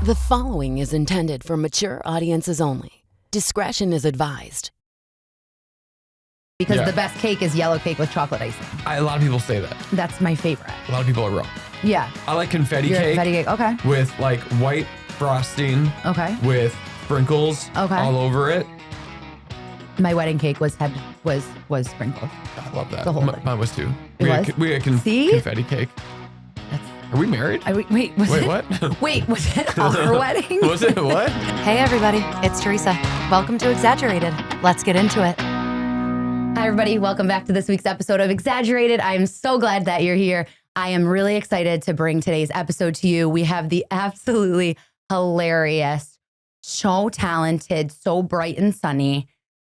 The following is intended for mature audiences only. Discretion is advised. Because the best cake is yellow cake with chocolate icing. A lot of people say that. That's my favorite. A lot of people are wrong. Yeah. I like confetti Your cake. confetti cake, okay. With like white frosting. Okay. With sprinkles all over it. My wedding cake was sprinkled. I love that. The whole thing. Mine was too. It We had confetti cake. Are we married? Wait, what? Wait, was it our wedding? Was it what? Hey everybody, it's Theresa. Welcome to Exaggerated. Let's get into it. Hi everybody, welcome back to this week's episode of Exaggerated. I am so glad that you're here. I am really excited to bring today's episode to you. We have the absolutely hilarious, so talented, so bright and sunny,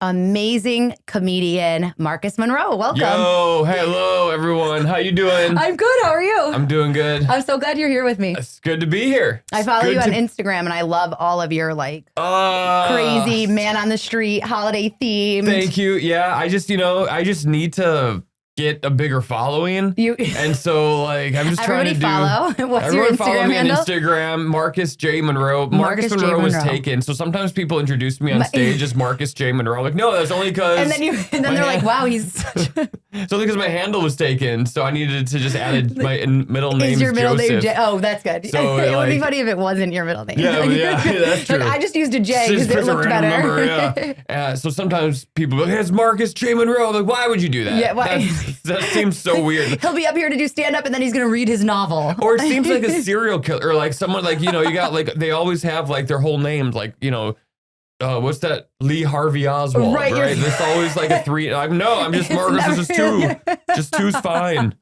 amazing comedian, Marcus Monroe. Welcome. Yo, hello everyone. How you doing? I'm good. How are you? I'm doing good. I'm so glad you're here with me. It's good to be here. I follow you on Instagram and I love all of your crazy man on the street holiday themes. Thank you. Yeah, I just need to get a bigger following. And so I'm just trying to follow. What's your Instagram follow me handle? on Instagram, Marcus J. Monroe. Marcus Monroe was taken. So sometimes people introduce me on stage as Marcus J. Monroe. I'm like, no, that's only because. And then they're like, wow, he's such a. It's only because my handle was taken. So I needed to just add my middle name. Is your middle Joseph. name Oh, that's good. So it would be funny if it wasn't your middle name. Yeah, that's true. I just used a J because it looked better. Number, so sometimes people go, hey, it's Marcus J. Monroe. I'm like, why would you do that? Yeah, why? That seems so weird. He'll be up here to do stand-up and then he's going to read his novel. Or it seems like a serial killer, or like someone you got they always have their whole names, what's that? Lee Harvey Oswald, right? There's always a three. No, I'm just Marcus. This is two. Just two's fine.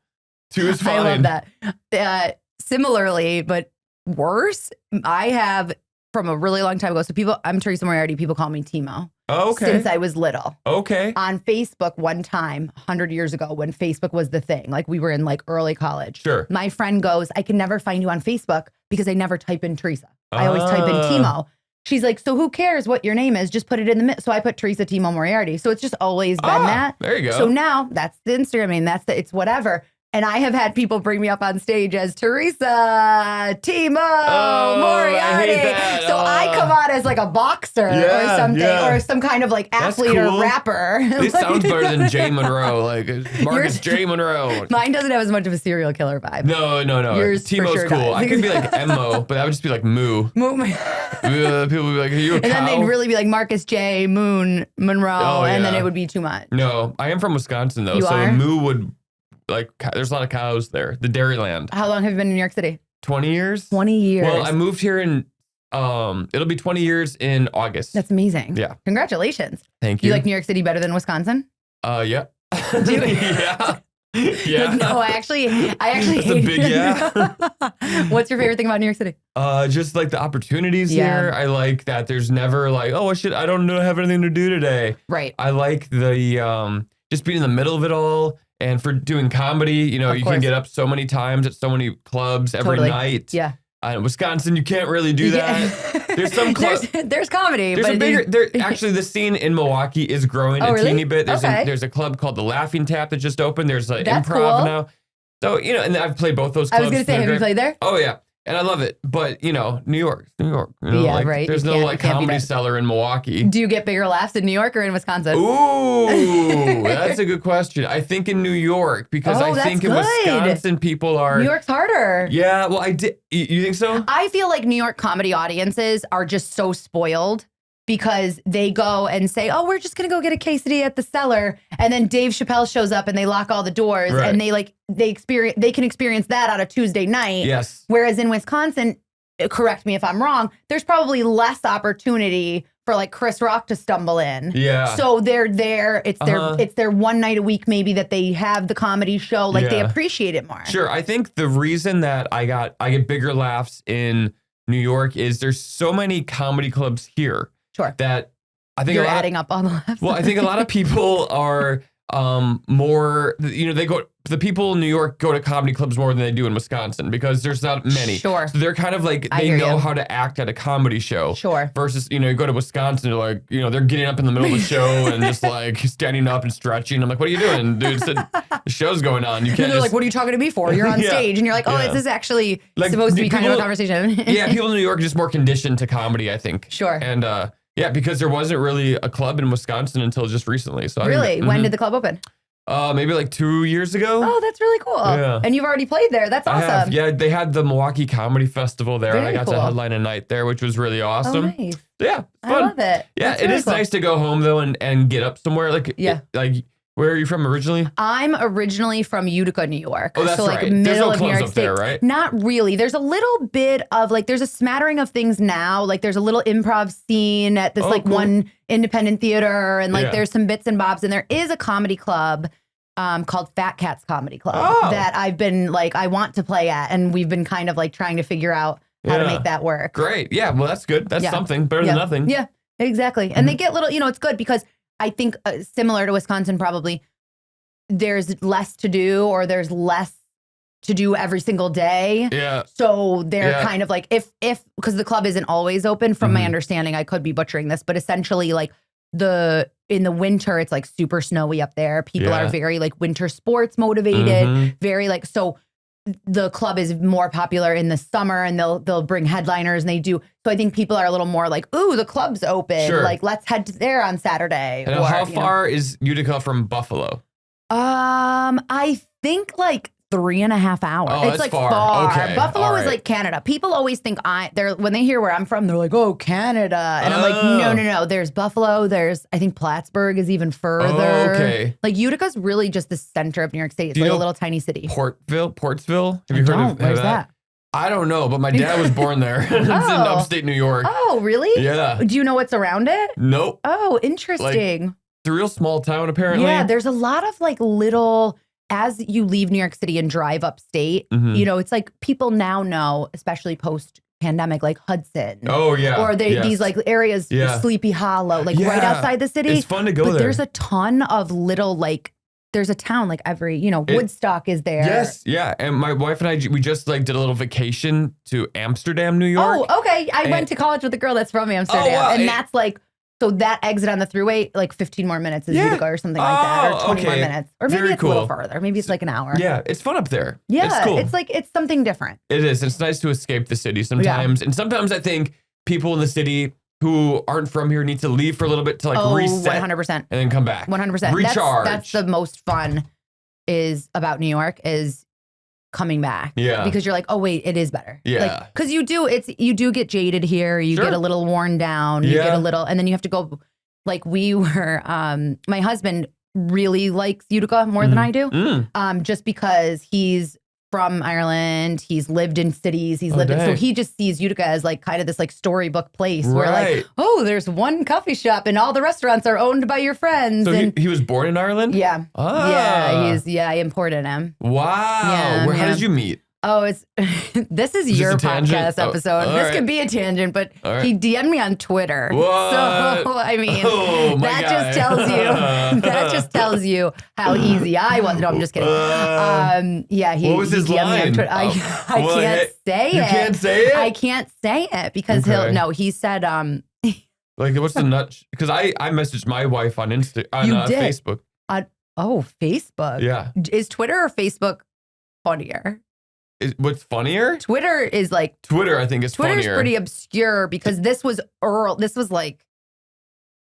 Two is fine. I love that. Similarly, but worse, I have from a really long time ago. So I'm Theresa Moriarty. People call me Timo. Okay. Since I was little. Okay. On Facebook one time, 100 years ago, when Facebook was the thing, we were in early college. Sure. My friend goes, I can never find you on Facebook because I never type in Theresa. I always type in Timo. She's like, so who cares what your name is? Just put it in the middle. So I put Theresa Timo Moriarty. So it's just always been that. There you go. So now that's the Instagram name. It's whatever. And I have had people bring me up on stage as Theresa Timo Moriarty. I hate that. So I come out as a boxer or something, or some kind of athlete or rapper. This sounds better than J. Monroe, Marcus J. Monroe. Mine doesn't have as much of a serial killer vibe. No. Yours Timo's for sure cool. does. I could be Emo, but that would just be Moo. People would be like, are you a cow? And then they'd really be Marcus J. Monroe, and then it would be too much. No, I am from Wisconsin though, You so are? Moo would there's a lot of cows there. The Dairyland. How long have you been in New York City? 20 years. 20 years. Well, I moved here in it'll be 20 years in August. That's amazing. Yeah. Congratulations. Thank you. You like New York City better than Wisconsin? Yeah. Do you? Yeah. Yeah. No, I actually That's hate a big yeah. What's your favorite thing about New York City? Just the opportunities here. I like that there's never oh shit, I don't have anything to do today. Right. I like the just being in the middle of it all. And for doing comedy, you can get up so many times at so many clubs every night. Yeah. In Wisconsin, you can't really do that. There's some clubs. There's comedy. There's but a bigger. Actually, the scene in Milwaukee is growing a teeny bit. There's a club called the Laughing Tap that just opened. There's improv now. So and I've played both those clubs. I was gonna say, have you played there? Oh yeah. And I love it. But, New York. Yeah, right. There's no comedy cellar in Milwaukee. Do you get bigger laughs in New York or in Wisconsin? Ooh, that's a good question. I think in New York, because I think in Wisconsin people are. New York's harder. Yeah, well, I did. You think so? I feel like New York comedy audiences are just so spoiled because they go and say, oh, we're just going to go get a quesadilla at the cellar. And then Dave Chappelle shows up and they lock all the doors and they can experience that on a Tuesday night. Yes. Whereas in Wisconsin, correct me if I'm wrong, there's probably less opportunity for Chris Rock to stumble in. Yeah. So they're there. It's their one night a week maybe that they have the comedy show. They appreciate it more. Sure. I think the reason that I get bigger laughs in New York is there's so many comedy clubs here. Sure. That I think you're adding up all the laughs. Well, I think a lot of people are more, the people in New York go to comedy clubs more than they do in Wisconsin because there's not many. Sure. So they're kind of like, they know how to act at a comedy show. Sure. Versus, you go to Wisconsin, they're like, they're getting up in the middle of the show and just like standing up and stretching. I'm like, what are you doing, dude? The show's going on. You can't they're like, what are you talking to me for? You're on stage. And you're like, this is actually supposed to be kind of a conversation. Yeah, people in New York are just more conditioned to comedy, I think. Sure. And because there wasn't really a club in Wisconsin until just recently. So really? When did the club open? Maybe like 2 years ago. Oh, that's really cool. Yeah. And you've already played there. That's awesome. I have. Yeah, they had the Milwaukee Comedy Festival there, and I got to headline a night there, which was really awesome. Oh, nice. So, yeah, it's fun. I love it. Yeah, That's it really is cool. nice to go home though and get up somewhere. Like, like where are you from originally? I'm originally from Utica, New York. Oh, that's so like right. middle There's no of New clubs York up State. there, right? Not really. There's a little bit of like, there's a smattering of things now. Like there's a little improv scene at this cool. one independent theater, and like there's some bits and bobs, and there is a comedy club called Fat Cats Comedy Club that I've been like, I want to play at, and we've been kind of like trying to figure out how to make that work. Great. Yeah. Well, that's good. That's something better than nothing. Yeah, exactly. And they get little, it's good because I think similar to Wisconsin, probably there's less to do, or there's less to do every single day. Yeah. So they're kind of like, if because the club isn't always open, from my understanding, I could be butchering this, but essentially like in the winter, it's like super snowy up there. People are very like winter sports motivated, very like, so the club is more popular in the summer, and they'll bring headliners, and they do. So I think people are a little more like, ooh, the club's open. Sure. Like, let's head to there on Saturday. And how far is Utica from Buffalo? I think like 3.5 hours. Oh, it's that's like far. Okay. Buffalo is like Canada. People always think when they hear where I'm from, they're like, oh, Canada. And I'm like, no. There's Buffalo. I think Plattsburgh is even further. Oh, okay. Like Utica's really just the center of New York State. It's like a little tiny city. Portsville? Have you heard of Where's that? I don't know, but my dad was born there. It's in upstate New York. Oh, really? Yeah. Do you know what's around it? Nope. Oh, interesting. It's a real small town, apparently. Yeah, there's a lot of like little, as you leave New York City and drive upstate, it's like people now know, especially post-pandemic, like Hudson. Oh, yeah. Or these like areas, Sleepy Hollow, like right outside the city. It's fun to go there. But there's a ton of little like, there's a town like every, Woodstock is there. Yes, yeah. And my wife and I, we just like did a little vacation to Amsterdam, New York. Oh, okay. I went to college with a girl that's from Amsterdam. Oh, wow. And that's like, so that exit on the throughway, like 15 more minutes is Utica or something like that, or 20 more minutes. Or maybe it's a little further. Maybe it's like an hour. Yeah, it's fun up there. Yeah, it's cool. It's like, it's something different. It is. It's nice to escape the city sometimes. Yeah. And sometimes I think people in the city who aren't from here need to leave for a little bit to like reset 100%. And then come back. 100%. Recharge. That's the most fun about New York is coming back. Yeah. Because you're like, oh wait, it is better. Yeah. Like, cause you do get jaded here. You get a little worn down. You get a little, and then you have to go, like we were, my husband really likes Utica more than I do. Just because he's from Ireland, he's lived in cities, so he just sees Utica as like kind of this like storybook place where like, oh, there's one coffee shop and all the restaurants are owned by your friends. So he was born in Ireland? Yeah. Ah. Yeah, I imported him. Wow. Yeah, How did you meet? Oh, this is your podcast episode. This could be a tangent, but he DM'd me on Twitter. What? So I mean, that just tells you how easy I was. No, I'm just kidding. What was his DM'd me on line? Twitter. I can't say it. You can't say it? I can't say it because he said like what's the nut? Because I messaged my wife on Facebook. Facebook. Yeah. Is Twitter or Facebook funnier? What's funnier? Twitter is like Twitter. I think is Twitter's funnier. pretty obscure because this was like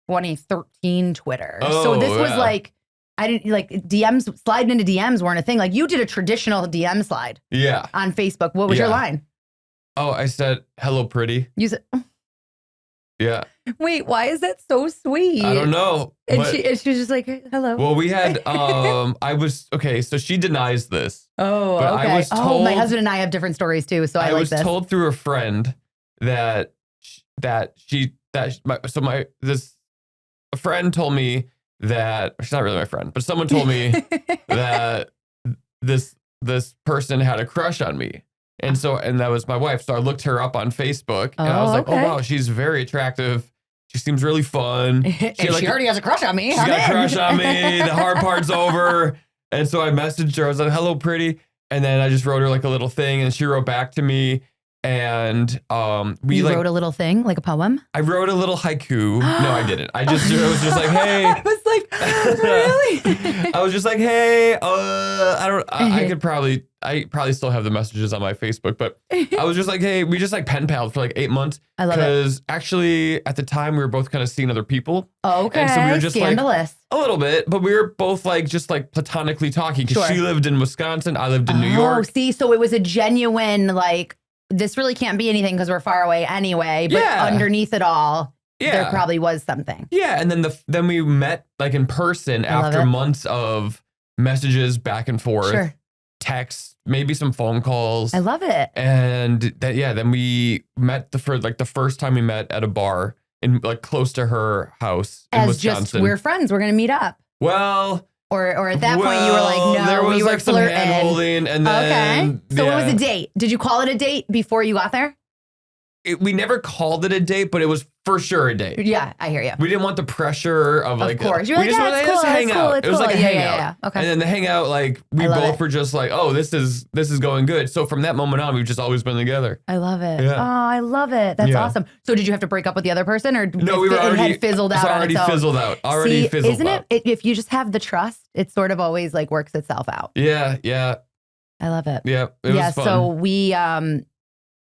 2013 Twitter. So this was like I didn't like DMs sliding into DMs weren't a thing. Like you did a traditional DM slide. Yeah. On Facebook. What was your line? Oh, I said hello, pretty. You said. Yeah. Wait, why is that so sweet? I don't know. And she was just like, hello. Well, we had, so she denies this. Oh, but okay. I was told, my husband and I have different stories too, so I like this. I was told through a friend a friend told me that, she's not really my friend, but someone told me that this person had a crush on me. And that was my wife. So I looked her up on Facebook and I was like, oh, wow, she's very attractive. She seems really fun. She already has a crush on me. She's got a crush on me. The hard part's over. And so I messaged her. I was like, hello, pretty. And then I just wrote her like a little thing, and she wrote back to me. And we wrote a little thing, like a poem? I wrote a little haiku. No, I didn't. I was just like, hey. I was like, really? I was just like, hey, I probably still have the messages on my Facebook, but I was just like, hey, we just like pen pals for like 8 months. I love it. Because actually at the time we were both kind of seeing other people. Okay. And so we were just scandalous. like, a little bit, but we were both like, just like platonically talking because she lived in Wisconsin. I lived in New York. Oh, see, so it was a genuine, like, this really can't be anything because we're far away anyway, but underneath it all, there probably was something. Yeah, and then we met like in person after months of messages back and forth, texts, maybe some phone calls. I love it. And then we met the first time we met at a bar in like close to her house in Wisconsin. Just we're friends, we're gonna meet up. Well, or at that point you were like, no, there was we were like some flirting. hand holding, and then okay. So it was a date. Did you call it a date before you got there? We never called it a date, but it was for sure a date. Yeah, I hear you. We didn't want the pressure of like, of course. You're like, just it's cool, hang out. It was like a hangout. Yeah. Okay. And then the hangout, like we both were just like, oh, this is going good. So from that moment on, we've just always been together. I love it. Yeah. Oh, I love it. That's awesome. So did you have to break up with the other person, or no? We were already it had fizzled out. It's already fizzled out. Already fizzled isn't out. it? If you just have the trust, it sort of always like works itself out. Yeah. I love it. Yeah. It was fun. So we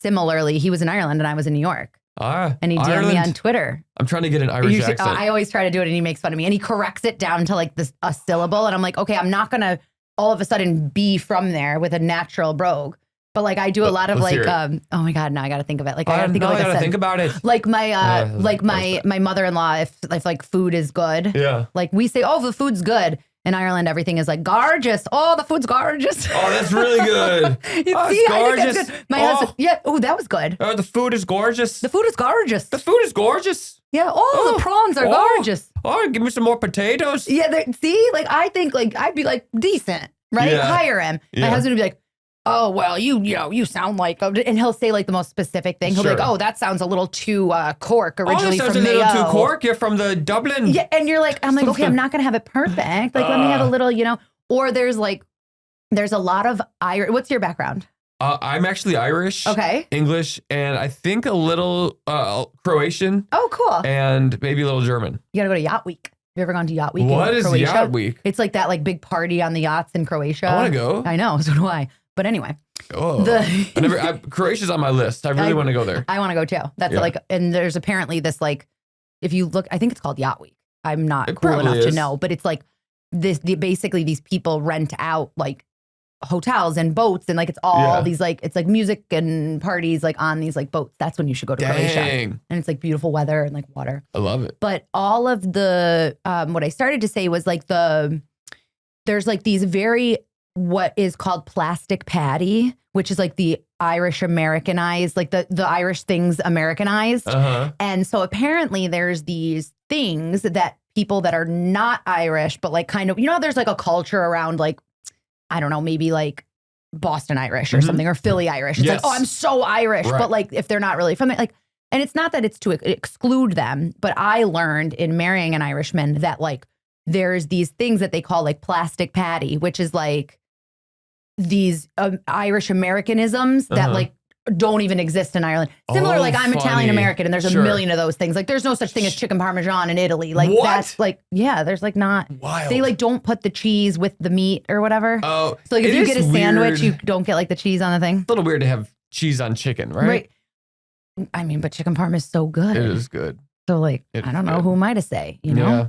similarly, he was in Ireland and I was in New York. And he DM'd me on Twitter. I'm trying to get an Irish accent. I always try to do it, and he makes fun of me, and he corrects it down to like a syllable, and I'm like, okay, I'm not gonna all of a sudden be from there with a natural brogue, but like I do a lot of like, oh my god, now I gotta think of it. Like I gotta think of like think about it. Like my my mother-in-law, if like food is good, like we say, oh, the food's good. In Ireland, everything is like gorgeous. Oh, the food's gorgeous. Oh, that's really good. It's gorgeous. That's good. My husband, oh, that was good. Oh, the food is gorgeous. The food is gorgeous. The food is gorgeous. Yeah. Oh, the prawns are gorgeous. Oh, give me some more potatoes. Yeah. See, like I think like I'd be like decent, right? Yeah. Hire him. My husband would be like, oh, well, you sound like, and he'll say like the most specific thing. He'll be like, oh, that sounds a little too Cork, originally that sounds from a little Mayo. too Cork. You're from the Dublin. Yeah, and you're like, I'm like, okay, I'm not gonna have it perfect. Like, let me have a little, Or there's a lot of Irish. What's your background? I'm actually Irish. Okay. English, and I think a little Croatian. Oh, cool. And maybe a little German. You gotta go to Yacht Week. Have you ever gone to Yacht Week? What is Croatia? Yacht Week? It's like that like big party on the yachts in Croatia. I want to go. I know, so do I. But anyway. Oh, Croatia's on my list. I really want to go there. I want to go too. That's like, and there's apparently this like, if you look, I think it's called Yacht Week. I'm not cool enough to know, but it's like basically these people rent out like hotels and boats, and like it's all these like, it's like music and parties like on these like boats. That's when you should go to Croatia. And it's like beautiful weather and like water. I love it. But all of the, what I started to say was like there's like these very, what is called plastic patty, which is like the Irish Americanized, like the Irish things Americanized. And so apparently there's these things that people that are not Irish, but like kind of, there's like a culture around like, I don't know, maybe like Boston Irish or something, or Philly Irish. It's like, oh, I'm so Irish. Right. But like, if they're not really from it, like, and it's not that it's to exclude them, but I learned in marrying an Irishman that like, there's these things that they call like plastic patty, which is like, these Irish Americanisms that like don't even exist in Ireland. Similar, like I'm Italian American, and there's a million of those things. Like there's no such thing as chicken parmesan in Italy. Like that's like, there's like not. Wild. They like don't put the cheese with the meat or whatever. Oh, so like if you get a sandwich, you don't get like the cheese on the thing. It's a little weird to have cheese on chicken, right? I mean, but chicken parm is so good. It is good. So like, I don't know, who am I to say, Yeah.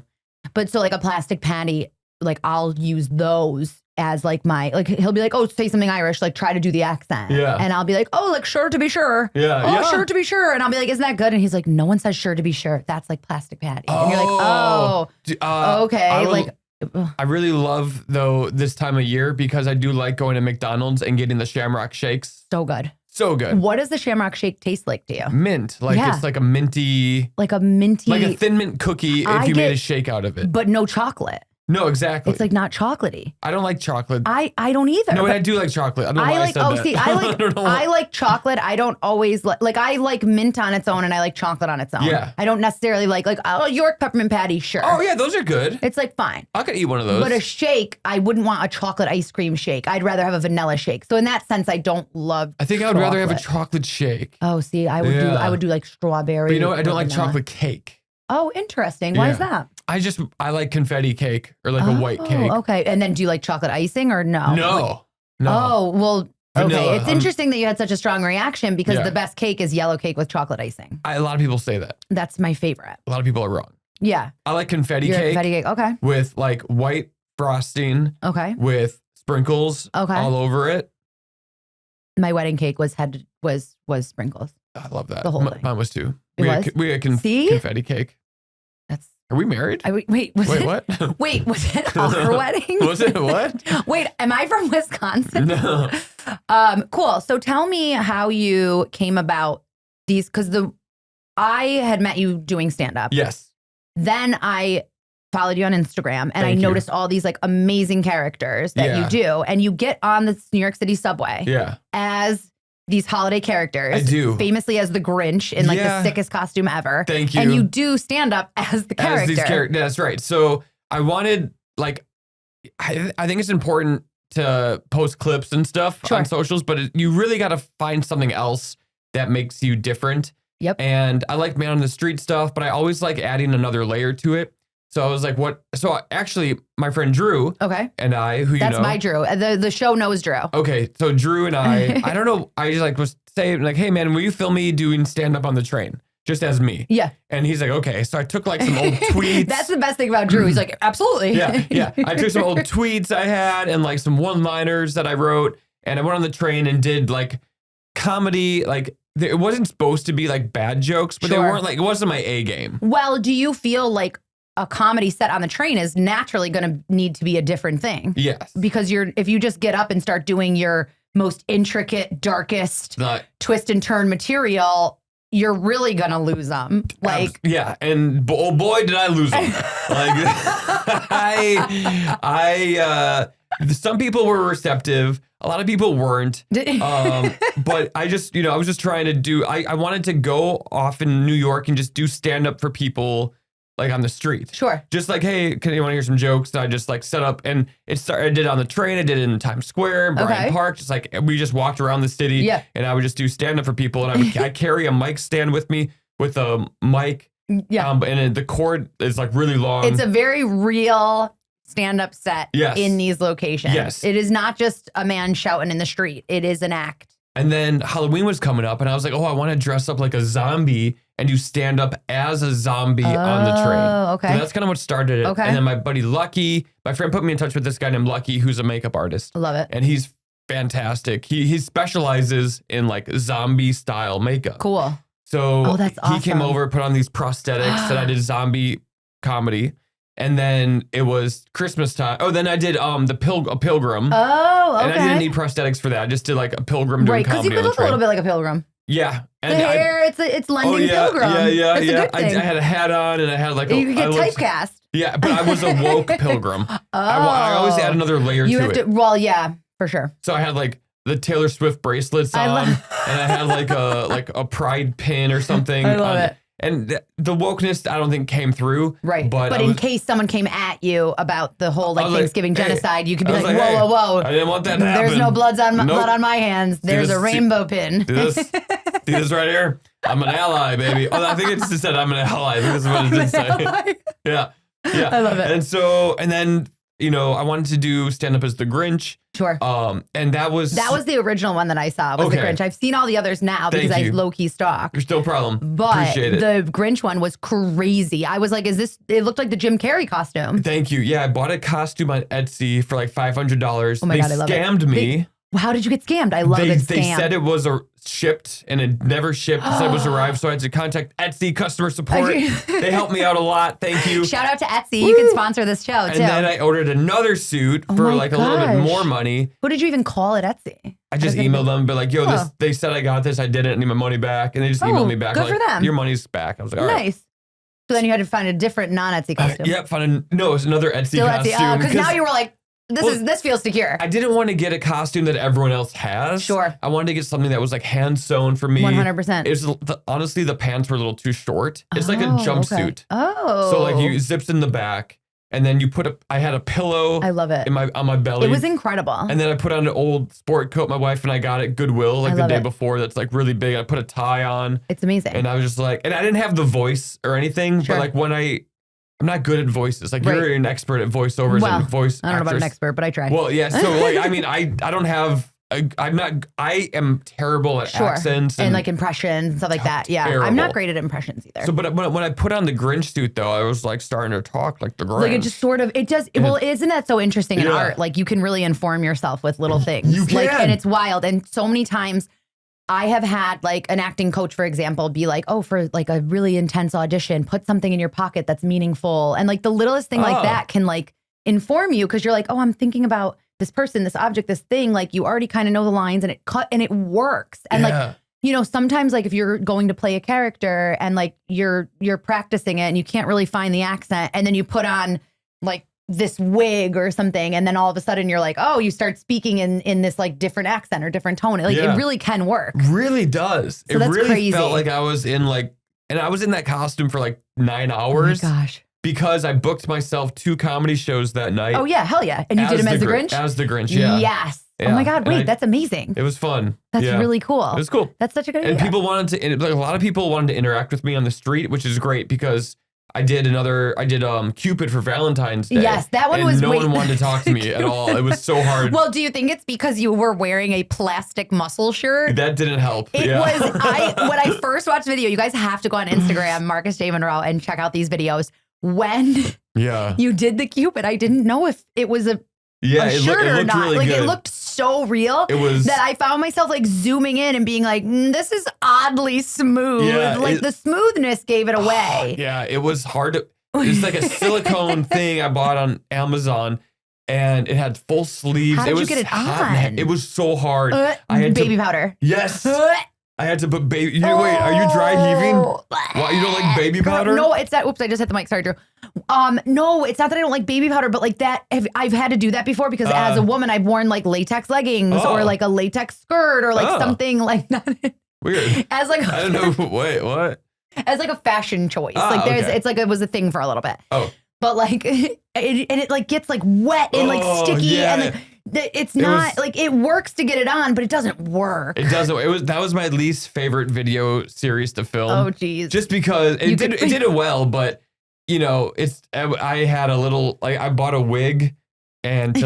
But so like a plastic patty, like I'll use those as like he'll be like, oh, say something Irish, like try to do the accent. Yeah. And I'll be like, oh, like sure to be sure. Yeah. Oh, sure to be sure. And I'll be like, isn't that good? And he's like, no one says sure to be sure. That's like plastic patty. And you're like, okay. I really love though this time of year because I do like going to McDonald's and getting the Shamrock Shakes. So good. So good. What does the Shamrock Shake taste like to you? Mint. Like it's like a minty. Like a minty. Like a Thin Mint cookie if you made a shake out of it. But no chocolate. No, exactly. It's like not chocolatey. I don't like chocolate. I don't either. No, I do like chocolate. I don't know why I said that. I like chocolate. I don't always like I like mint on its own and I like chocolate on its own. Yeah. I don't necessarily like York peppermint patty, sure. Oh yeah, those are good. It's like fine. I could eat one of those. But a shake, I wouldn't want a chocolate ice cream shake. I'd rather have a vanilla shake. So in that sense, I don't love I think I would rather have a chocolate shake. Oh, see, I would do like strawberry. But you know what? I don't like vanilla. chocolate cake. Oh, interesting. Why is that? I like confetti cake or like a white cake. Okay. And then do you like chocolate icing or no? No. Oh, well, vanilla. Okay. It's interesting that you had such a strong reaction because the best cake is yellow cake with chocolate icing. A lot of people say that. That's my favorite. A lot of people are wrong. Yeah. I like confetti cake. Confetti cake. Okay. With like white frosting. Okay. With sprinkles all over it. My wedding cake was sprinkles. I love that. The whole thing. Mine was too. We had confetti cake. Are we married? Wait, what? Wait, was it our wedding? Was it what? Wait, am I from Wisconsin? No. Cool. So tell me how you came about these, because I had met you doing stand-up. Yes. Then I followed you on Instagram and I noticed all these like amazing characters that you do. And you get on the New York City subway as these holiday characters. I do. Famously as the Grinch in like the sickest costume ever. Thank you. And you do stand up as the character. As these characters. That's right. So I wanted, like, I think it's important to post clips and stuff on socials, but you really got to find something else that makes you different. Yep. And I like man on the street stuff, but I always like adding another layer to it. So I was like, what? So actually, my friend Drew and I, who That's my Drew. The show knows Drew. Okay, so Drew and I don't know, I just like was saying like, hey man, will you film me doing stand up on the train? Just as me. Yeah. And he's like, okay. So I took like some old tweets. That's the best thing about Drew. He's like, absolutely. Yeah. I took some old tweets I had and like some one-liners that I wrote. And I went on the train and did like comedy, like it wasn't supposed to be like bad jokes, but they weren't like, it wasn't my A game. Well, do you feel like a comedy set on the train is naturally going to need to be a different thing? Yes. Because if you just get up and start doing your most intricate, darkest twist and turn material, you're really going to lose them. Like, yeah. And oh boy, did I lose them. Like some people were receptive. A lot of people weren't. But I just, I was just trying to do, I wanted to go off in New York and just do stand up for people like on the street. Sure. Just like, hey, can you want to hear some jokes? And I just like set up and I did it on the train. I did it in Times Square, Bryant Park. Just like we just walked around the city. Yeah. And I would just do stand up for people. And I carry a mic stand with me with a mic. Yeah. And the cord is like really long. It's a very real stand-up set in these locations. Yes. It is not just a man shouting in the street. It is an act. And then Halloween was coming up and I was like, oh, I want to dress up like a zombie and you stand up as a zombie on the train. Oh, okay. So that's kind of what started it. Okay. And then my buddy Lucky, my friend put me in touch with this guy named Lucky, who's a makeup artist. Love it. And he's fantastic. He specializes in like zombie style makeup. Cool. So that's awesome. He came over, put on these prosthetics and I did zombie comedy. And then it was Christmas time. Oh, then I did a Pilgrim. Oh, okay. And I didn't need prosthetics for that. I just did like a Pilgrim doing comedy. Right, because you could look a little bit like a pilgrim. Yeah. And the hair, it's lending Pilgrim. Yeah. That's a good thing. I had a hat on and I had like you could get typecast. Yeah, but I was a woke Pilgrim. I always add another layer to it. Well, yeah, for sure. So I had like the Taylor Swift bracelets on, and I had like a pride pin or something. I love it. And the wokeness, I don't think came through. Right. But in case someone came at you about the whole like Thanksgiving genocide, you could be like, whoa, whoa. I didn't want that to happen. There's no blood on my hands. There's a rainbow pin. See this right here? I'm an ally, baby. Oh, I think it just said I'm an ally. I think that's what it did say. Yeah. I love it. And then, I wanted to do stand up as the Grinch. Sure. And that was the original one that I saw was the Grinch. I've seen all the others now because I low-key stalk. There's no problem. But Appreciate it. The Grinch one was crazy. I was like, it looked like the Jim Carrey costume. Thank you. Yeah, I bought a costume on Etsy for like $500. Oh my God, I love it. They scammed me. How did you get scammed? I love it. They said it was shipped and it never shipped. It said it was arrived. So I had to contact Etsy customer support. They helped me out a lot. Thank you. Shout out to Etsy. Woo! You can sponsor this show too. And then I ordered another suit for like a little bit more money. What did you even call it Etsy? I just emailed them and be like, yo, they said I got this. I didn't. I need my money back. And they just emailed me back. Good like, for them. Your money's back. I was like, all right. Nice. So then you had to find a different non-Etsy costume. No, it's another Etsy Still Etsy. costume. Because now you were like, this feels secure. I didn't want to get a costume that everyone else has. Sure. I wanted to get something that was like hand sewn for me. 100%. Honestly, the pants were a little too short. It's like a jumpsuit. Okay. Oh. So like you zips in the back, and then you I had a pillow. I love it. On my belly. It was incredible. And then I put on an old sport coat my wife and I got at Goodwill like the day before. That's like really big. I put a tie on. It's amazing. And I was just like, and I didn't have the voice or anything, but like when I'm not good at voices. Like you're an expert at voiceovers and voice I don't know about an expert, but I try. Well, yeah. So like, I mean, I don't have, I am terrible at accents. And like impressions and stuff like that. Yeah. Terrible. I'm not great at impressions either. So, but when I put on the Grinch suit though, I was like starting to talk like the Grinch. Like it just sort of, well, isn't that so interesting in art? Like you can really inform yourself with little things. You can. Like, and it's wild. And so many times I have had like an acting coach, for example, be like, oh, for like a really intense audition, put something in your pocket that's meaningful. And like the littlest thing like that can like inform you because you're like, oh, I'm thinking about this person, this object, this thing. Like you already kind of know the lines and it works. And like, you know, sometimes like if you're going to play a character and like you're practicing it and you can't really find the accent and then you put on like this wig or something and then all of a sudden you're like, oh, you start speaking in this like different accent or different tone. Like it really can work. Really does. So it that's really crazy. felt like I was in like, and I was in that costume for like 9 hours. Oh my gosh. Because I booked myself 2 comedy shows that night. Oh yeah, hell yeah. And you did them as the Grinch? As the Grinch, yeah. Yes. Yeah. Oh my God, wait, that's amazing. It was fun. That's really cool. It was cool. That's such a good idea. And people wanted to, like a lot of people wanted to interact with me on the street, which is great because I did Cupid for Valentine's Day. Yes, that one and was no one wanted to talk to me at all. It was so hard. Well, do you think it's because you were wearing a plastic muscle shirt? That didn't help. It was, when I first watched the video, you guys have to go on Instagram, Marcus J. Monroe, and check out these videos. When you did the Cupid, I didn't know if it was a shirt or not. Really like good. It looked so real that I found myself like zooming in and being like, this is oddly smooth. Yeah, like the smoothness gave it away. Yeah, it was hard to. It's like a silicone thing I bought on Amazon, and it had full sleeves. How did you get it on? It was so hard. I had baby powder. Yes. I had to put baby. Wait, are you dry heaving? Why you don't like baby powder? No, it's that. Oops, I just hit the mic. Sorry, Drew. No, it's not that I don't like baby powder, but like that. I've had to do that before because as a woman, I've worn like latex leggings or like a latex skirt or like something like that. Weird. As like I don't know. Wait, what? As like a fashion choice. Like there's, it's like it was a thing for a little bit. Oh. But like, it like gets like wet and like sticky and like, it's not like it works to get it on, but it doesn't work. It doesn't. That was my least favorite video series to film. Oh geez. Just because it did it well, but you know, I had a little like I bought a wig and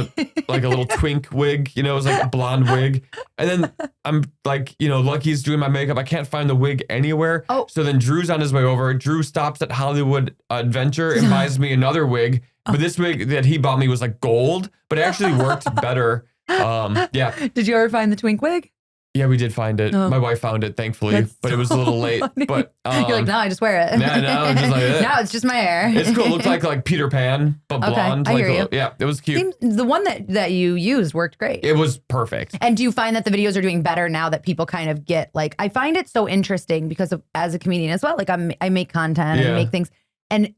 like a little twink wig, you know, it was like a blonde wig. And then I'm like, you know, Lucky's doing my makeup. I can't find the wig anywhere. Oh. So then Drew's on his way over. Drew stops at Hollywood Adventure and buys me another wig. But this wig that he bought me was like gold, but it actually worked better. Yeah. Did you ever find the twink wig? Yeah, we did find it. My wife found it, thankfully, but it was a little late. Funny. But you're like, no, I just wear it. No, I'm just like that. No, it's just my hair. It's cool. It looked like Peter Pan, but blonde. I hear you. Yeah, it was cute. The one that you used worked great. It was perfect. And do you find that the videos are doing better now that people kind of get like, I find it so interesting because as a comedian as well, like I make content and make things. And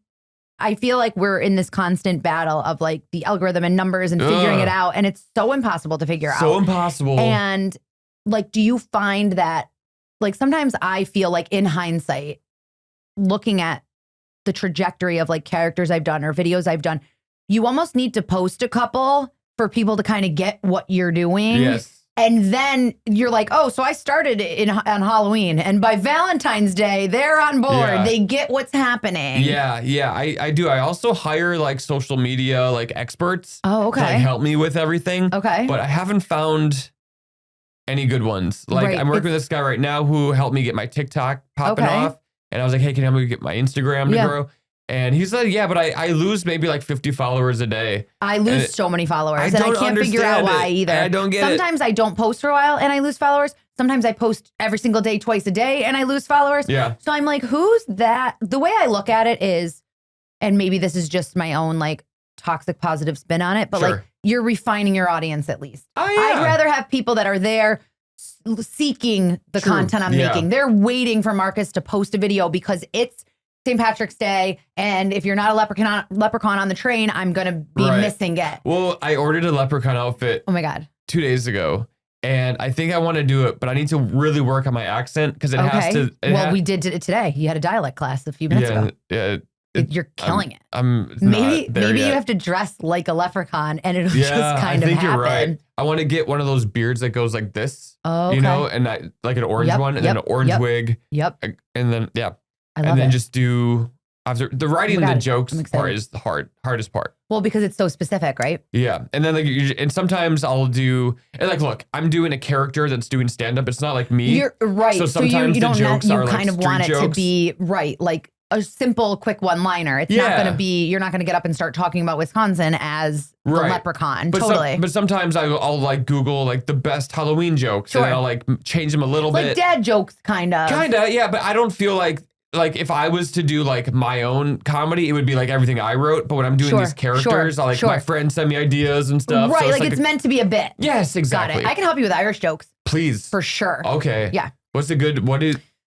I feel like we're in this constant battle of like the algorithm and numbers and figuring it out. And it's so impossible to figure out. So impossible. And like, do you find that, like, sometimes I feel like in hindsight, looking at the trajectory of like characters I've done or videos I've done, you almost need to post a couple for people to kind of get what you're doing. Yes. And then you're like, oh, so I started on Halloween and by Valentine's Day, they're on board. Yeah. They get what's happening. Yeah, I do. I also hire like social media, like experts. Oh, okay. To like, help me with everything. Okay. But I haven't found any good ones. Like I'm working with this guy right now who helped me get my TikTok popping off. And I was like, hey, can you help me get my Instagram to grow? And he said, yeah, but I lose maybe like 50 followers a day. I lose so many followers and I can't figure out why either. I don't get Sometimes I don't post for a while and I lose followers. Sometimes I post every single day, twice a day and I lose followers. Yeah. So I'm like, who's that? The way I look at it is, and maybe this is just my own like toxic positive spin on it, but like you're refining your audience at least. Oh, yeah. I'd rather have people that are there seeking the content I'm making. They're waiting for Marcus to post a video because it's St. Patrick's Day, and if you're not a leprechaun on the train, I'm going to be missing it. Well, I ordered a leprechaun outfit. Oh my God. 2 days ago. And I think I want to do it, but I need to really work on my accent because it has to. We did it today. You had a dialect class a few minutes ago. Yeah. You're killing it. Maybe you have to dress like a leprechaun and it'll just kind of happen. I think you're right. I want to get one of those beards that goes like this, okay. and like an orange one, and then an orange wig. Yep. And then, I love it. Just do the writing the jokes part is the hardest part. Well, because it's so specific, right? Yeah. And then and sometimes I'll do, and like, look, I'm doing a character that's doing stand-up. It's not like me. You're right. So sometimes you the jokes are kind like of want it jokes. to be like a simple, quick one-liner. It's not going to be, you're not going to get up and start talking about Wisconsin as the leprechaun. Totally. But sometimes I'll like Google like the best Halloween jokes and I'll like change them a little bit. Like dad jokes, kind of. Yeah. But I don't feel like if I was to do like my own comedy, it would be like everything I wrote. But when I'm doing these characters, my friends send me ideas and stuff. Right. So like it's meant to be a bit. Yes, exactly. Got it. I can help you with Irish jokes. Please. For sure. Okay. Yeah. What's a good,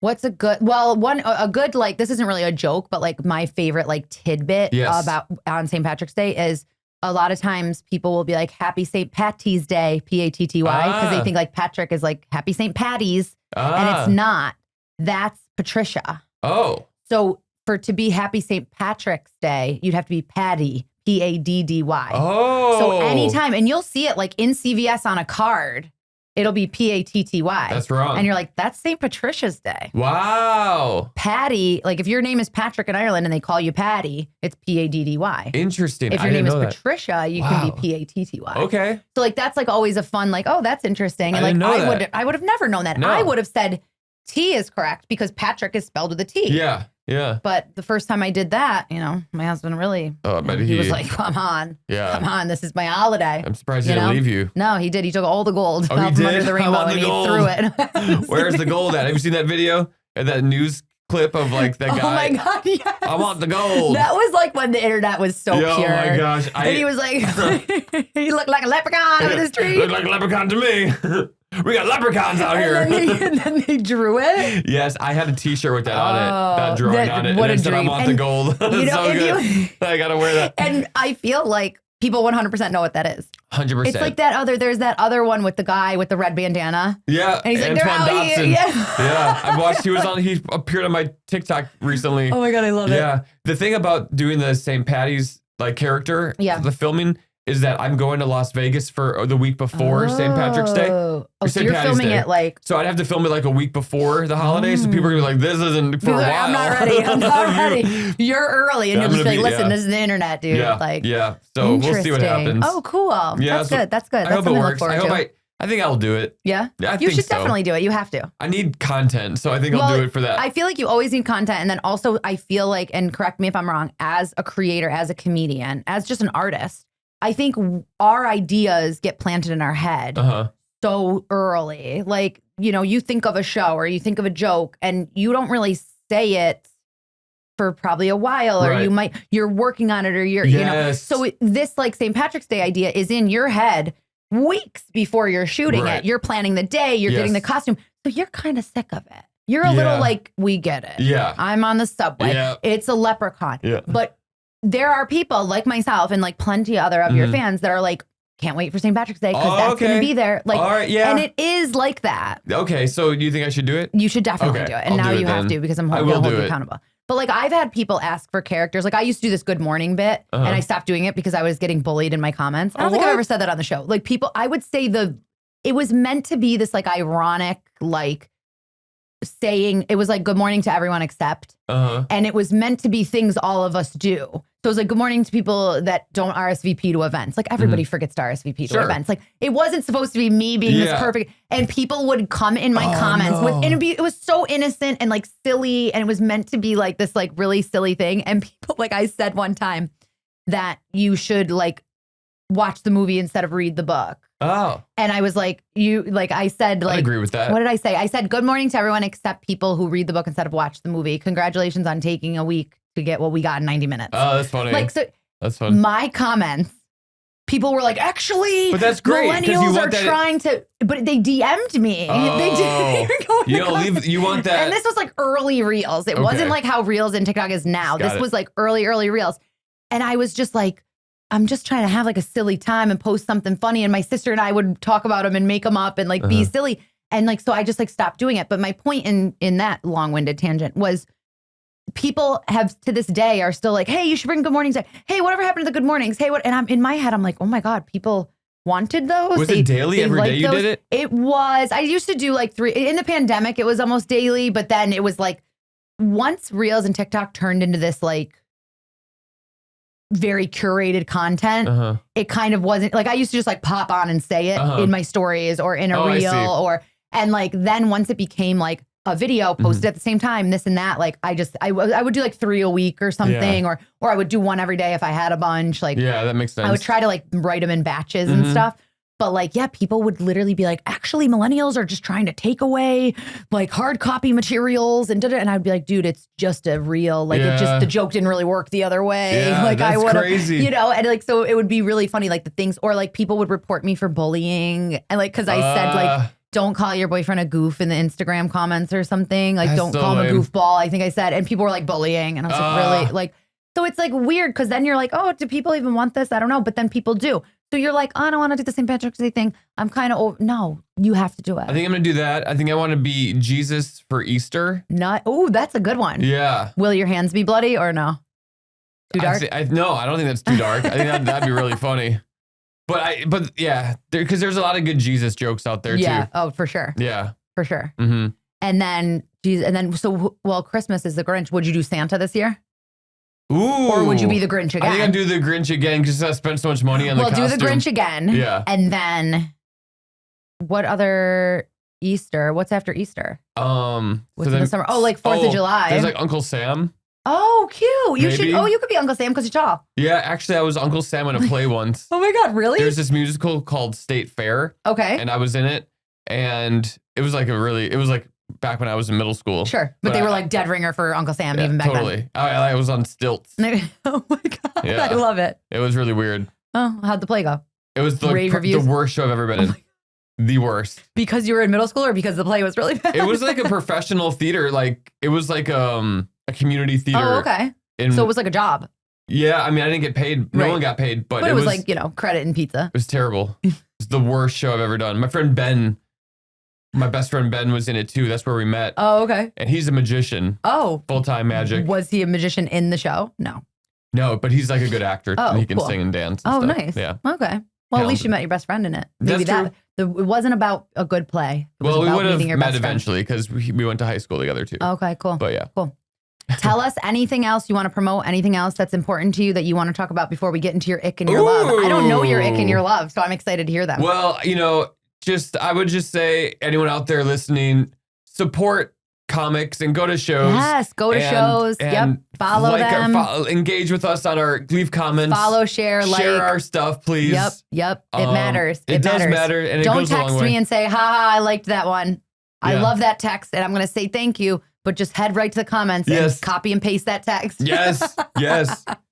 a good, like, this isn't really a joke, but like my favorite like tidbit about on St. Patrick's Day is a lot of times people will be like, Happy St. Patty's Day, Patty, because they think like Patrick is like Happy St. Patty's, and it's not. That's Patricia. Oh. So to be Happy St. Patrick's Day, you'd have to be Patty, Paddy. Oh. So anytime, and you'll see it like in CVS on a card, it'll be Patty. That's wrong. And you're like, that's St. Patricia's Day. Wow. Patty, like if your name is Patrick in Ireland and they call you Patty, it's Paddy. Interesting. If your name is Patricia, you can be Patty. Okay. So like that's like always a fun, like, oh, that's interesting. And I would have never known that. No. I would have said T is correct because Patrick is spelled with a T. Yeah. Yeah. But the first time I did that, my husband really, he was like, come on. Yeah. Come on. This is my holiday. I'm surprised he didn't leave you. No, he did. He took all the gold out from under the rainbow and he threw it. Where's the gold at? Have you seen that video? That news clip of like that guy? Oh my God, yes. I want the gold. That was like when the internet was so pure. Oh my gosh. And he was like, he looked like a leprechaun on the street. Looked like a leprechaun to me. We got leprechauns out here. And then they drew it. Yes, I had a T-shirt with that on it, that drawing on it. What and a dream. I want the gold. You know, so good. I gotta wear that. And I feel like people 100% know what that is. 100%. It's like there's that other one with the guy with the red bandana. Yeah. And he's like, they're out Dobson. here. Yeah. Yeah. I watched, he appeared on my TikTok recently. Oh my God, I love it. Yeah. The thing about doing the St. Patty's like character, the filming, is that I'm going to Las Vegas for the week before St. Patrick's Day. Oh, so you're filming it like... So I'd have to film it like a week before the holiday, so people are going to be like, this isn't for a while. I'm not ready. You're early, and you'll just be like, listen, this is the internet, dude. Yeah. So we'll see what happens. Oh, cool. Yeah, That's good. I hope it works. I think I'll do it. Yeah? I you should definitely do it. You have to. I need content, so I think I'll do it for that. I feel like you always need content, and then also I feel like, and correct me if I'm wrong, as a creator, as a comedian, as just an artist, I think our ideas get planted in our head so early. Like, you think of a show or you think of a joke and you don't really say it for probably a while, or you're working on it, or you're, so this like St. Patrick's Day idea is in your head weeks before you're shooting it. You're planning the day, you're getting the costume. So you're kind of sick of it. You're a little like, we get it. Yeah. I'm on the subway. Yeah. It's a leprechaun. Yeah. But there are people like myself and like plenty other of your fans that are like, can't wait for St. Patrick's Day because that's going to be there. Like, and it is like that. Okay, so do you think I should do it? You should definitely do it. And now you have to because I'm going to hold you accountable. But like I've had people ask for characters. Like I used to do this Good Morning bit and I stopped doing it because I was getting bullied in my comments. I don't think I've ever said that on the show. Like people, I would say it was meant to be this like ironic, like saying, it was like good morning to everyone except, and it was meant to be things all of us do. So it was like good morning to people that don't RSVP to events. Like everybody forgets to RSVP to events. Like it wasn't supposed to be me being this perfect, and people would come in my comments with, and it was so innocent and like silly, and it was meant to be like this like really silly thing. And people, like I said one time that you should like watch the movie instead of read the book. Oh. And I was like, I said, like, I agree with that. What did I say? I said, good morning to everyone except people who read the book instead of watch the movie. Congratulations on taking a week to get what we got in 90 minutes. Oh, that's funny. Like, so that's fun. My comments, people were like, actually, but that's great, 'cause you millennials want are that- trying to, but they DM'd me. They did. You want that. And this was like early reels. It wasn't like how reels and TikTok is now. Got This it. was like early reels. And I was just like, I'm just trying to have like a silly time and post something funny. And my sister and I would talk about them and make them up and like be silly. And like, so I just like stopped doing it. But my point in that long-winded tangent was people have to this day are still like, hey, you should bring good mornings. Hey, whatever happened to the good mornings? Hey, what? And I'm in my head, I'm like, oh my God, people wanted those. Was it daily every day you did it? It was. I used to do like 3 in the pandemic. It was almost daily, but then it was like once Reels and TikTok turned into this like very curated content, it kind of wasn't like I used to just like pop on and say it in my stories or in a reel and like then once it became like a video posted at the same time, this and that, like I would do like 3 a week or something, or I would do 1 every day if I had a bunch. Like that makes sense. I would try to like write them in batches and stuff. But like, yeah, people would literally be like, actually, millennials are just trying to take away like hard copy materials and and I'd be like, dude, it's just a reel. Like it just the joke didn't really work the other way. Yeah, like that's I would, crazy. you know, and like so it would be really funny, like the things, or like people would report me for bullying, and like because I said like, don't call your boyfriend a goof in the Instagram comments or something. Like, don't call him a goofball. I think I said, and people were like bullying, and I was like, really, like, so it's like weird because then you're like, oh, do people even want this? I don't know, but then people do. So you're like, oh, I don't want to do the St. Patrick's Day thing. I'm kind of no, you have to do it. I think I'm gonna do that. I think I want to be Jesus for Easter. Oh, that's a good one. Yeah. Will your hands be bloody or no? Too dark? No, I don't think that's too dark. I think that'd be really funny. But yeah, because there's a lot of good Jesus jokes out there too. Yeah. Oh, for sure. Yeah. For sure. Mm-hmm. And then, so Christmas is the Grinch. Would you do Santa this year? Ooh. Or would you be the Grinch again? I think I'd do the Grinch again because I spent so much money on the costume. Well, do the Grinch again. Yeah. And then what other Easter? What's after Easter? What's in the summer? Oh, like 4th of July. There's like Uncle Sam. Oh, cute. You Maybe. you could be Uncle Sam because you're tall. Yeah, actually I was Uncle Sam in a play once. Oh my God, really? There's this musical called State Fair. Okay. And I was in it, and it was like back when I was in middle school. Sure. But they were like dead ringer for Uncle Sam even back then. I was on stilts. Oh my God. Yeah. I love it. It was really weird. Oh, how'd the play go? It was the worst show I've ever been in. The worst. Because you were in middle school or because the play was really bad? It was like a professional theater. Like it was like a community theater. Oh, okay. So it was like a job. Yeah, I mean, I didn't get paid. No one got paid, but it was like, credit and pizza. It was terrible. It was the worst show I've ever done. My best friend Ben was in it too. That's where we met. Oh, okay. And he's a magician. Oh. Full-time magic. Was he a magician in the show? No. No, but he's like a good actor. Oh, and he can cool. sing and dance and stuff. Nice. Yeah. Okay. Well, at least you met your best friend in it. Maybe it wasn't about a good play. It was we about would have meeting your met best friend. eventually because we went to high school together too. Okay, cool. But yeah. Cool. Tell us anything else you want to promote, anything else that's important to you that you want to talk about before we get into your ick and your love. I don't know your ick and your love, so I'm excited to hear them. Well, I would just say anyone out there listening, support comics and go to shows. Yes, go to shows. Yep. Follow them. Engage with us on leave comments. Follow, share our stuff, please. Yep. It matters. It does matter, and don't it goes a long text way. me and say, I liked that one. I love that text, and I'm going to say thank you, but just head right to the comments and copy and paste that text. Yes.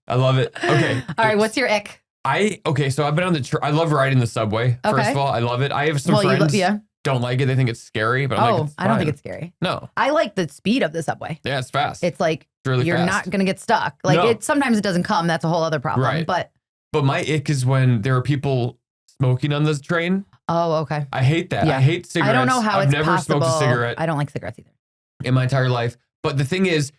I love it. Okay. All right, what's your ick? So I've been on I love riding the subway. Okay. First of all, I love it. I have some friends don't like it. They think it's scary, but I'm like, it's fine. I don't think it's scary. No. I like the speed of the subway. Yeah, it's fast. It's like really you're fast. not going to get stuck. Like sometimes it doesn't come. That's a whole other problem. Right. But my ick is when there are people smoking on this train. Oh, okay. I hate that. Yeah. I hate cigarettes. I don't know how I've it's never possible. smoked a cigarette I don't like cigarettes either. in my entire life. But the thing is,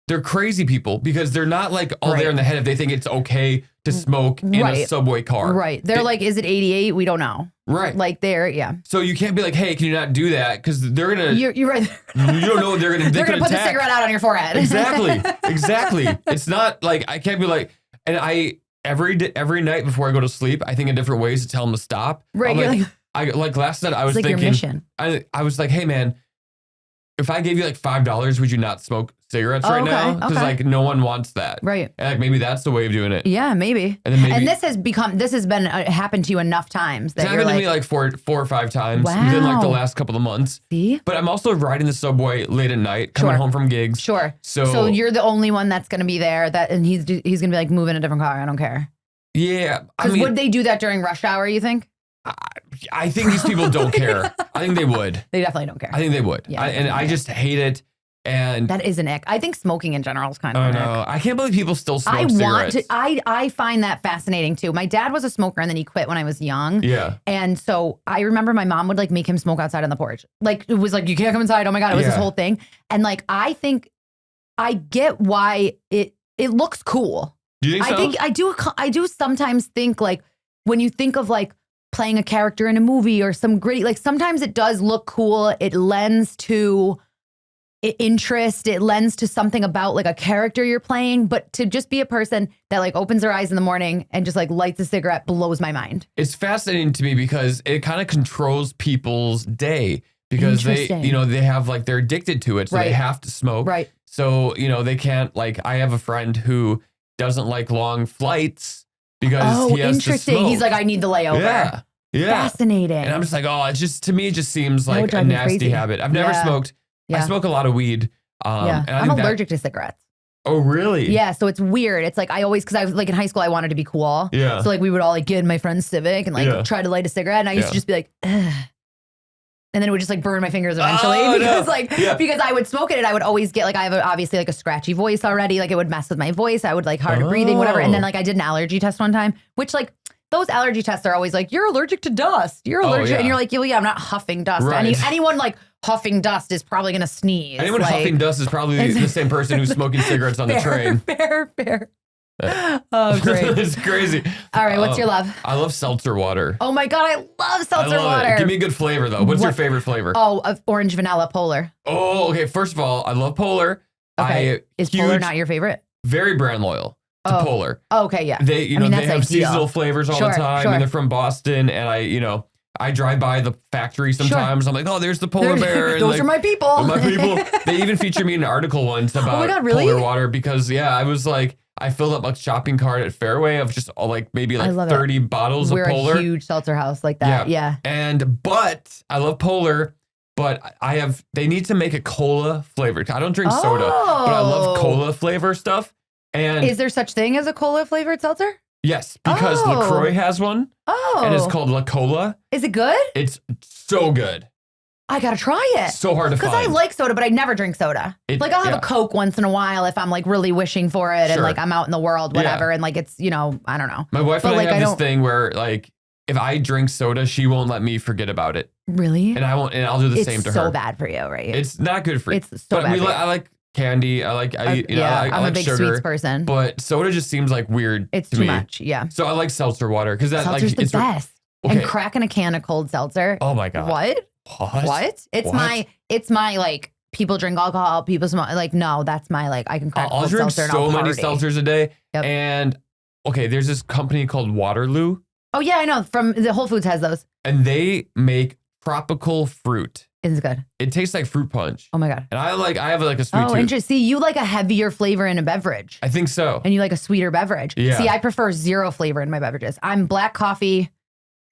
they're crazy people because they're not like all there in the head if they think it's okay to smoke in a subway car. Right. They're like, is it 88? We don't know. Right. Like yeah. So you can't be like, hey, can you not do that? Because they're going to. You're right. You don't know what they're going to. They're going to put the cigarette out on your forehead. Exactly. It's not like, I can't be like, and every night before I go to sleep, I think in different ways to tell them to stop. Right. Like last night I was thinking, your mission. I was like, hey man, if I gave you like $5, would you not smoke cigarettes right now? Because like no one wants that. Right. And like maybe that's the way of doing it. Yeah, maybe. And then this has been happened to you enough times that it's happened to me like four or five times within like the last couple of months. See? But I'm also riding the subway late at night, coming home from gigs. Sure. So you're the only one that's going to be there and he's going to be like, move in a different car. I don't care. Yeah. Because would they do that during rush hour, you think? I think these people don't care. I think they would. They definitely don't care. I think they would. Yeah, I just hate it. And that is an ick. I think smoking in general is kind of I an know. ick. I can't believe people still smoke cigarettes. I find that fascinating too. My dad was a smoker and then he quit when I was young. Yeah. And so I remember my mom would like make him smoke outside on the porch. Like it was like, you can't come inside. Oh my God. It was this whole thing. And like, I think I get why it looks cool. Do you think so? I do sometimes think like when you think of like playing a character in a movie or some gritty, like sometimes it does look cool. It lends to interest. It lends to something about like a character you're playing, but to just be a person that like opens their eyes in the morning and just like lights a cigarette blows my mind. It's fascinating to me because it kind of controls people's day because they have like, they're addicted to it. So they have to smoke. Right. So, they can't like, I have a friend who doesn't like long flights because he has to smoke. He's like, I need the layover. Yeah. Fascinating. And I'm just like, oh, to me, it just seems like a nasty habit. I've never smoked. I smoke a lot of weed. And I'm allergic to cigarettes. Oh, really? Yeah. So it's weird. It's like, because I was like in high school, I wanted to be cool. Yeah. So like we would all like get in my friend's Civic and like try to light a cigarette. And I used to just be like, ugh. And then it would just like burn my fingers eventually because I would smoke it and I would always get like, I have obviously like a scratchy voice already. Like it would mess with my voice. I would like harder breathing, whatever. And then like I did an allergy test one time, which like those allergy tests are always like, you're allergic to dust. You're allergic. And you're like, yeah, I'm not huffing dust. Right. Anyone like huffing dust is probably going to sneeze. Anyone huffing dust is probably the same person who's smoking cigarettes on the train. Fair. Oh, great. It's crazy. All right, what's your love? I love seltzer water. Oh my God, I love seltzer water. Give me a good flavor though. What's your favorite flavor? Oh, orange vanilla Polar. Oh, okay. First of all, I love Polar. Okay. Is Polar not your favorite? Very brand loyal to Polar. Oh, okay, yeah. They, they have seasonal flavors all the time, and they're from Boston. And I drive by the factory sometimes. I'm like, oh, there's the polar bear. And those are my people. My people. They even featured me in an article once about polar water because I was like, I filled up a shopping cart at Fairway of just maybe 30 bottles of Polar. We're a huge seltzer house like that. Yeah. But I love Polar. But they need to make a cola flavor. I don't drink soda, but I love cola flavor stuff. And is there such thing as a cola flavored seltzer? Yes, because LaCroix has one. Oh. And it's called La Cola. Is it good? It's so good. I gotta try it. So hard to find. Because I like soda, but I never drink soda. I'll have a Coke once in a while if I'm like really wishing for it and like I'm out in the world, whatever. And like it's, I don't know. My wife and I have this thing where like if I drink soda, she won't let me forget about it. Really? And I won't, and I'll do the same to her. It's so bad for you, right? It's not good for you. It's so bad. I like candy. I like I'm like a big sugar, sweets person. But soda just seems like weird. It's to too me. much. Yeah. So I like seltzer water because seltzer's the best. Okay. And cracking a can of cold seltzer. Oh my God. What? It's my like people drink alcohol, people smoke. Like no, that's my like I can crack I'll cold drink seltzer. so many seltzers a day. Yep. And okay, there's this company called Waterloo. Oh yeah, I know. From the Whole Foods has those. And they make tropical fruit. It's good. It tastes like fruit punch. Oh my God. And I have like a sweet tooth. Oh, interesting. See, you like a heavier flavor in a beverage. I think so. And you like a sweeter beverage. Yeah. See, I prefer zero flavor in my beverages. I'm black coffee.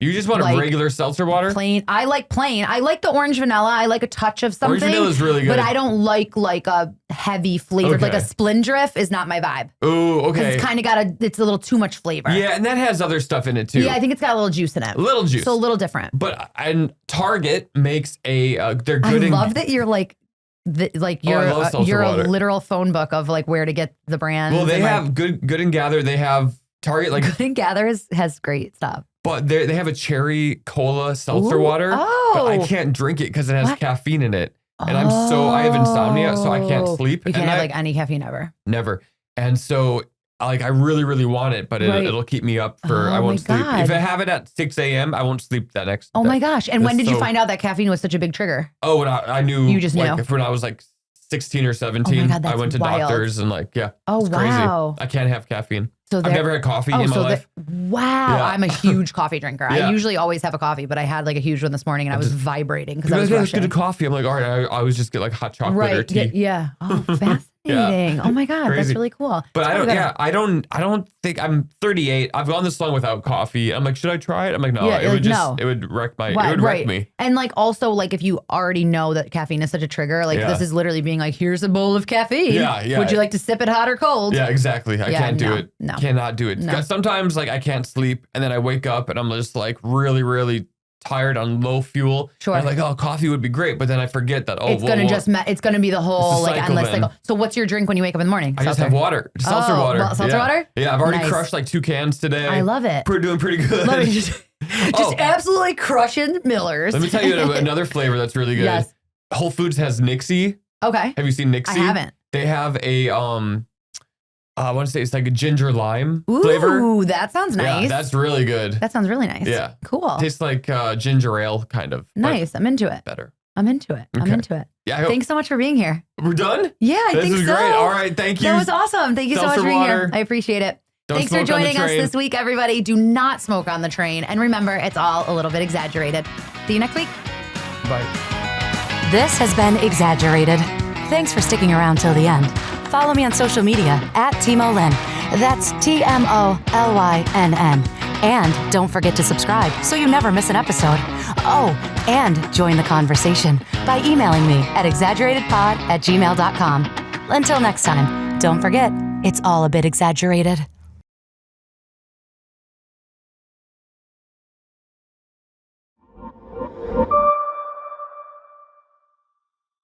You just want a regular seltzer water? Plain. I like plain. I like the orange vanilla. I like a touch of something. Orange vanilla is really good. But I don't like a heavy flavor. Okay. Like a Splendriff is not my vibe. Ooh, okay. It's kind of it's a little too much flavor. Yeah, and that has other stuff in it too. Yeah, I think it's got a little juice in it. A little juice. So a little different. But and Target makes they're good. I love that you're like you're water. a literal phone book of like where to get the brand. Well, they have Good and Gather. They have Target Good and Gather has great stuff. But they have a cherry cola seltzer water. Oh. But I can't drink it because it has caffeine in it. And I have insomnia, so I can't sleep. You can't have like any caffeine ever. Never. And so I really, really want it, but it'll keep me up for, I won't sleep. God. If I have it at 6 a.m., I won't sleep that next Oh day. my gosh. And when did you find out that caffeine was such a big trigger? Oh, and I knew. You just knew. When I was like 16 or 17, oh my God, that's I went to wild. doctors and it's wow. crazy. I can't have caffeine. So I've never had coffee in my life. Wow. Yeah. I'm a huge coffee drinker. Yeah. I usually always have a coffee, but I had like a huge one this morning and I was vibrating because I was Let's rushing. get a coffee. I'm like, all right, I always just get like hot chocolate or tea. Yeah. Oh, fascinating. fascinating. Oh my God, that's really cool. But I don't think I'm 38. I've gone this long without coffee. I'm like, should I try it? I'm like, no, it would wreck me. And like also like if you already know that caffeine is such a trigger, like this is literally being like, here's a bowl of caffeine. Yeah. Would you like to sip it hot or cold? Yeah, exactly. I can't do it. No. Cannot do it. No. Sometimes like I can't sleep and then I wake up and I'm just like really, really tired on low fuel. Sure. And I'm like, oh, coffee would be great. But then I forget that, it's going to be the whole like endless cycle. So what's your drink when you wake up in the morning? I just have water. Seltzer water. Seltzer water? Yeah, I've already crushed like 2 cans today. I love it. We're doing pretty good. Love it. Just absolutely crushing Millers. Let me tell you another flavor that's really good. Yes. Whole Foods has Nixie. Okay. Have you seen Nixie? I haven't. They have a I want to say it's like a ginger lime flavor. Ooh, that sounds nice. Yeah, that's really good. That sounds really nice. Yeah. Cool. Tastes like ginger ale, kind of. Nice. I'm into it. Better. I'm into it. Okay. I'm into it. Yeah. Thanks so much for being here. We're done? Yeah, I think so. This is great. All right. Thank you. That was awesome. Thank you so much for being here. I appreciate it. Thanks for joining us this week, everybody. Do not smoke on the train. And remember, it's all a little bit exaggerated. See you next week. Bye. This has been Exaggerated. Thanks for sticking around till the end. Follow me on social media @TimoLynn. That's TMOLYNN. And don't forget to subscribe so you never miss an episode. Oh, and join the conversation by emailing me at exaggeratedpod@gmail.com. Until next time, don't forget, it's all a bit exaggerated.